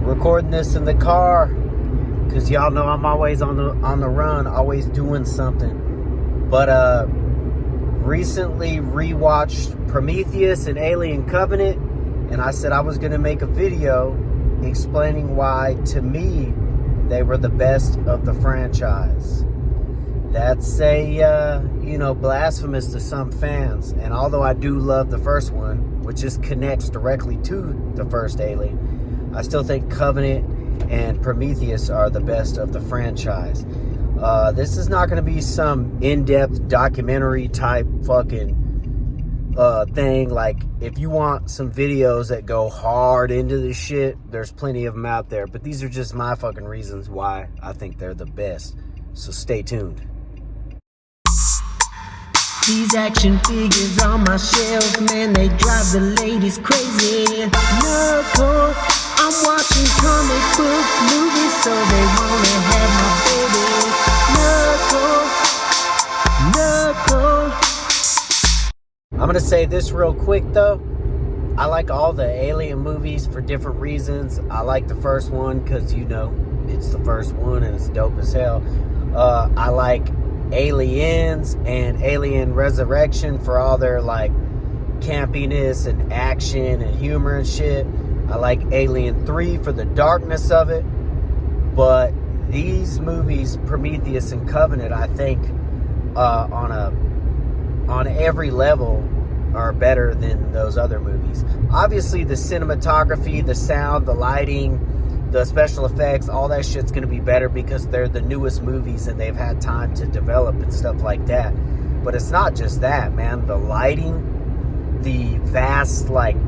recording this in the car because y'all know I'm always on the run, always doing something. But recently rewatched Prometheus and Alien Covenant, and I said I was going to make a video explaining why, to me, they were the best of the franchise. That's blasphemous to some fans. And although I do love the first one, which just connects directly to the first Alien, I still think Covenant and Prometheus are the best of the franchise. This is not going to be some in-depth documentary type fucking thing. Like, if you want some videos that go hard into this shit, there's plenty of them out there. But these are just my fucking reasons why I think they're the best. So stay tuned. These action figures on my shelf, man, they drive the ladies crazy. Nerdcore, I'm watching comic book movies, so they wanna have my babies. Nerdcore. I'm gonna say this real quick though. I like all the Alien movies for different reasons. I like the first one because, it's the first one and it's dope as hell. I like Aliens and Alien Resurrection for all their like campiness and action and humor and shit. I like Alien 3 for the darkness of it. But these movies, Prometheus and Covenant, I think on every level are better than those other movies. Obviously the cinematography, the sound, the lighting, the special effects, all that shit's going to be better because they're the newest movies and they've had time to develop and stuff like that. But it's not just that, man. The lighting, the vast, like,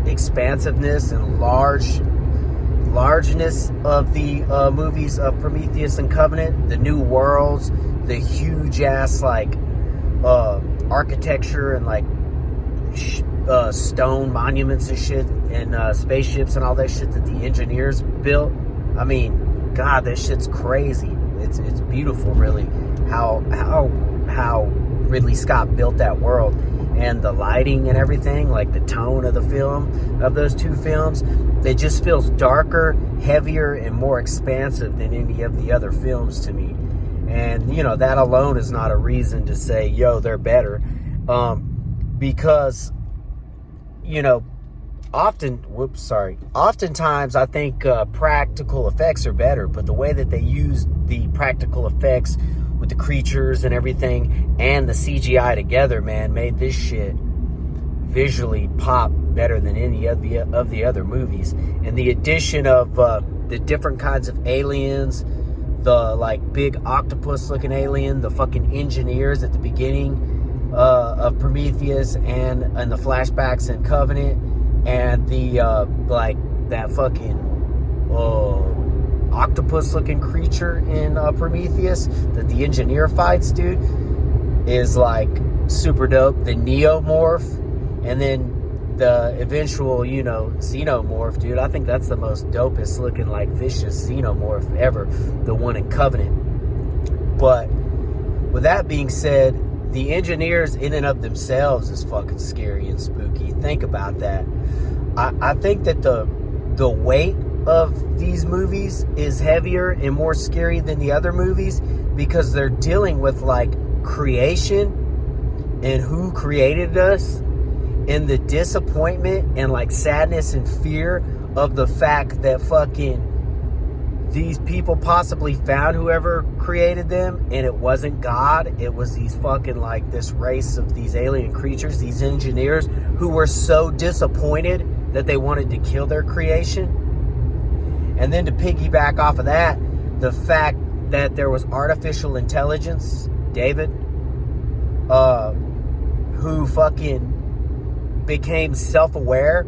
expansiveness and largeness of the movies of Prometheus and Covenant, the new worlds, the huge-ass, like, architecture and, like, stone monuments and shit and spaceships and all that shit that the engineers built. I mean, God, that shit's crazy. It's beautiful, really, how Ridley Scott built that world, and the lighting and everything, like the tone of the film, of those two films, it just feels darker, heavier, and more expansive than any of the other films to me. And that alone is not a reason to say, yo, they're better, because oftentimes I think practical effects are better, but the way that they use the practical effects with the creatures and everything and the CGI together, man, made this shit visually pop better than any of the other movies. And the addition of the different kinds of aliens, the like big octopus looking alien, the fucking engineers at the beginning of Prometheus and the flashbacks in Covenant, and the like that fucking octopus looking creature in Prometheus that the engineer fights, dude, is like super dope. The neomorph, and then the eventual xenomorph, dude. I think that's the most dopest looking, like, vicious xenomorph ever, the one in Covenant. But with that being said, the engineers in and of themselves is fucking scary and spooky. Think about that. I think that the weight of these movies is heavier and more scary than the other movies because they're dealing with, like, creation and who created us and the disappointment and, like, sadness and fear of the fact that fucking these people possibly found whoever created them, and it wasn't God. It was these fucking, like, this race of these alien creatures, these engineers who were so disappointed that they wanted to kill their creation. And then to piggyback off of that, the fact that there was artificial intelligence, David, who fucking became self-aware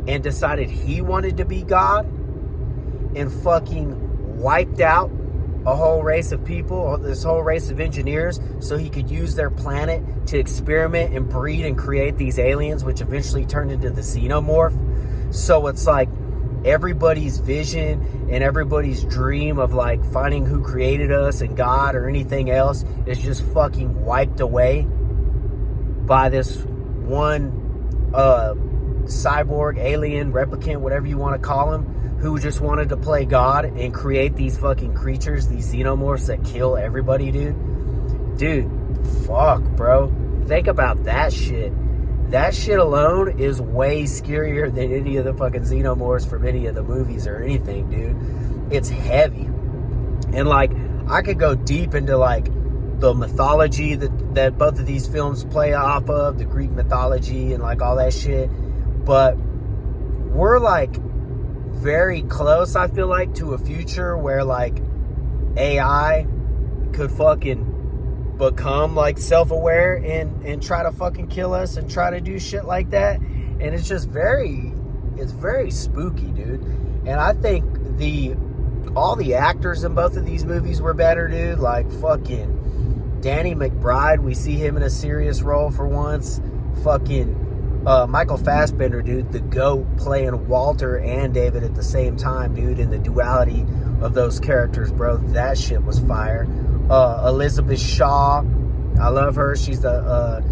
and decided he wanted to be God and fucking wiped out a whole race of people, this whole race of engineers, so he could use their planet to experiment and breed and create these aliens, which eventually turned into the xenomorph. So it's like everybody's vision and everybody's dream of, like, finding who created us and God or anything else is just fucking wiped away by this one cyborg, alien, replicant, whatever you want to call him, who just wanted to play God and create these fucking creatures, these xenomorphs that kill everybody, dude. Dude, fuck, bro. Think about that shit. That shit alone is way scarier than any of the fucking xenomorphs from any of the movies or anything, dude. It's heavy. And, like, I could go deep into, like, the mythology that both of these films play off of, the Greek mythology and, like, all that shit. But we're, like, very close, I feel like, to a future where, like, AI could fucking become, like, self-aware and try to fucking kill us and try to do shit like that. And it's just it's very spooky, dude. And I think all the actors in both of these movies were better, dude. Like, fucking Danny McBride, we see him in a serious role for once. Fucking Michael Fassbender, dude, the GOAT, playing Walter and David at the same time, dude, in the duality of those characters, bro. That shit was fire. Elizabeth Shaw, I love her. She's the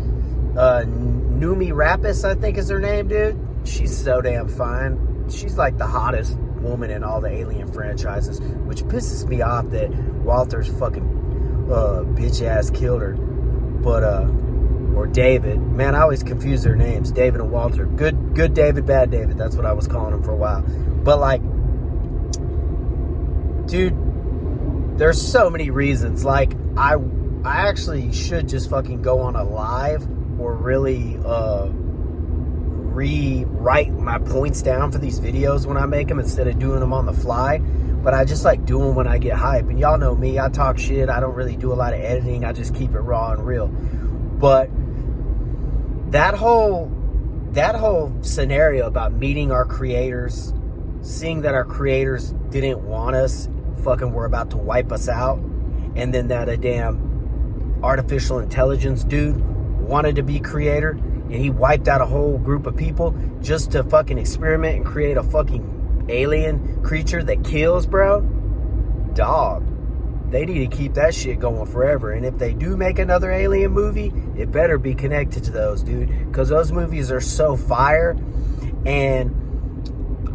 Noomi Rapace, I think is her name, dude. She's so damn fine. She's like the hottest woman in all the Alien franchises, which pisses me off that Walter's fucking bitch ass killed her. But or David, man, I always confuse their names, David and Walter. Good David, bad David, that's what I was calling him for a while. But, like, dude, there's so many reasons. Like, I actually should just fucking go on a live or really rewrite my points down for these videos when I make them instead of doing them on the fly. But I just like doing when I get hype. And y'all know me, I talk shit. I don't really do a lot of editing. I just keep it raw and real. But that whole scenario about meeting our creators, seeing that our creators didn't want us, fucking were about to wipe us out, and then that a damn artificial intelligence dude wanted to be creator, and he wiped out a whole group of people just to fucking experiment and create a fucking alien creature that kills, bro. Dog, they need to keep that shit going forever. And if they do make another Alien movie, it better be connected to those, dude, because those movies are so fire. And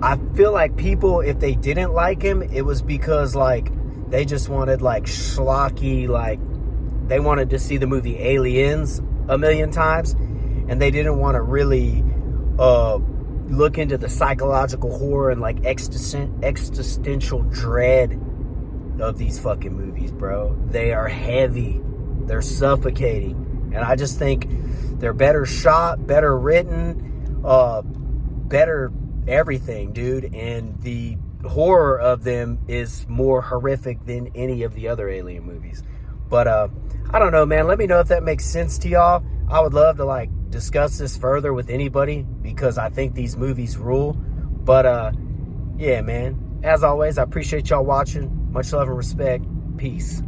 I feel like people, if they didn't like him, it was because, like, they just wanted, like, schlocky, like, they wanted to see the movie Aliens a million times, and they didn't want to really look into the psychological horror and, like, existential dread of these fucking movies, bro. They are heavy. They're suffocating. And I just think they're better shot, better written, better everything, dude. And the horror of them is more horrific than any of the other Alien movies. But I don't know, man. Let me know if that makes sense to y'all. I would love to, like, discuss this further with anybody because I think these movies rule. But yeah, man. As always, I appreciate y'all watching. Much love and respect. Peace.